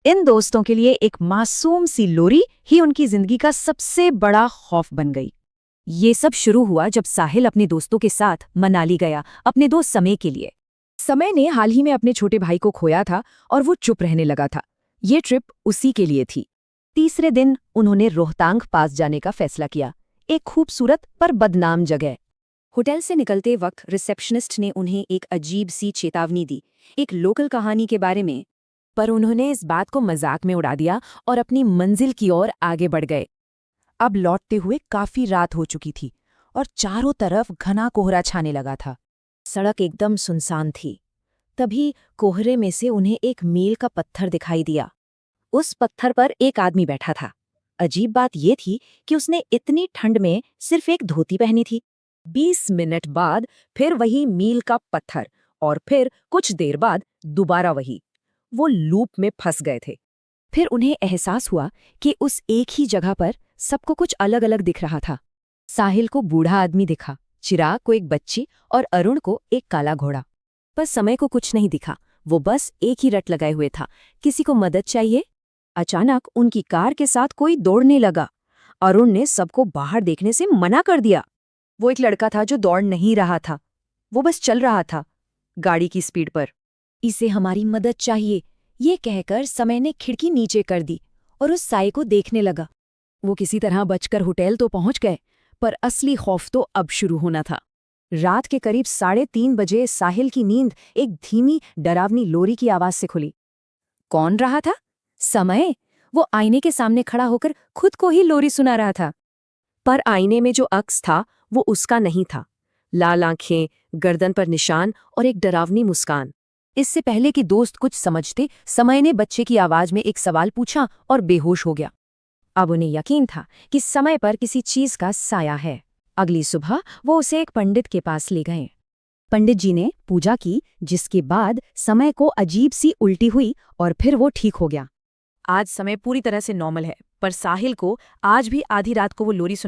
इन दोस्तों के लिए एक मासूम सी लोरी ही उनकी जिंदगी का सबसे बड़ा खौफ बन गई। ये सब शुरू हुआ जब साहिल अपने दोस्तों के साथ मनाली गया, अपने दोस्त समय के लिए। समय ने हाल ही में अपने छोटे भाई को खोया था और वो चुप रहने लगा था। ये ट्रिप उसी के लिए थी। तीसरे दिन उन्होंने रोहतांग पास जाने का फैसला किया, एक खूबसूरत पर बदनाम जगह। होटल से निकलते वक्त रिसेप्शनिस्ट ने उन्हें एक अजीब सी चेतावनी दी, एक लोकल कहानी के बारे में। पर उन्होंने इस बात को मजाक में उड़ा दिया और अपनी मंजिल की ओर आगे बढ़ गए। अब लौटते हुए काफी रात हो चुकी थी और चारों तरफ घना कोहरा छाने लगा था। सड़क एकदम सुनसान थी। तभी कोहरे में से उन्हें एक मील का पत्थर दिखाई दिया। उस पत्थर पर एक आदमी बैठा था। अजीब बात यह थी कि उसने इतनी ठंड में सिर्फ एक धोती पहनी थी। 20 मिनट बाद फिर वही मील का पत्थर और फिर कुछ देर बाद दोबारा वही। वो लूप में फंस गए थे। फिर उन्हें एहसास हुआ कि उस एक ही जगह पर सबको कुछ अलग अलग दिख रहा था। साहिल को बूढ़ा आदमी दिखा, चिराग को एक बच्ची और अरुण को एक काला घोड़ा। पर समय को कुछ नहीं दिखा, वो बस एक ही रट लगाए हुए था, किसी को मदद चाहिए। अचानक उनकी कार के साथ कोई दौड़ने लगा। अरुण ने सबको बाहर देखने से मना कर दिया। वो एक लड़का था जो दौड़ नहीं रहा था, वो बस चल रहा था, गाड़ी की स्पीड पर। इसे हमारी मदद चाहिए, ये कहकर समय ने खिड़की नीचे कर दी और उस साए को देखने लगा। वो किसी तरह बचकर होटल तो पहुंच गए, पर असली खौफ तो अब शुरू होना था। रात के करीब 3:30 बजे साहिल की नींद एक धीमी डरावनी लोरी की आवाज से खुली। कौन रहा था? समय। वो आईने के सामने खड़ा होकर खुद को ही लोरी सुना रहा था। पर आईने में जो अक्स था वो उसका नहीं था। लाल आंखें, गर्दन पर निशान और एक डरावनी मुस्कान। इससे पहले कि दोस्त कुछ समझते, समय ने बच्चे की आवाज में एक सवाल पूछा और बेहोश हो गया। अब उन्हें यकीन था कि समय पर किसी चीज का साया है। अगली सुबह वो उसे एक पंडित के पास ले गए। पंडित जी ने पूजा की, जिसके बाद समय को अजीब सी उल्टी हुई और फिर वो ठीक हो गया। आज समय पूरी तरह से नॉर्मल है, पर साहिल को आज भी आधी रात को वो लोरी सुनाई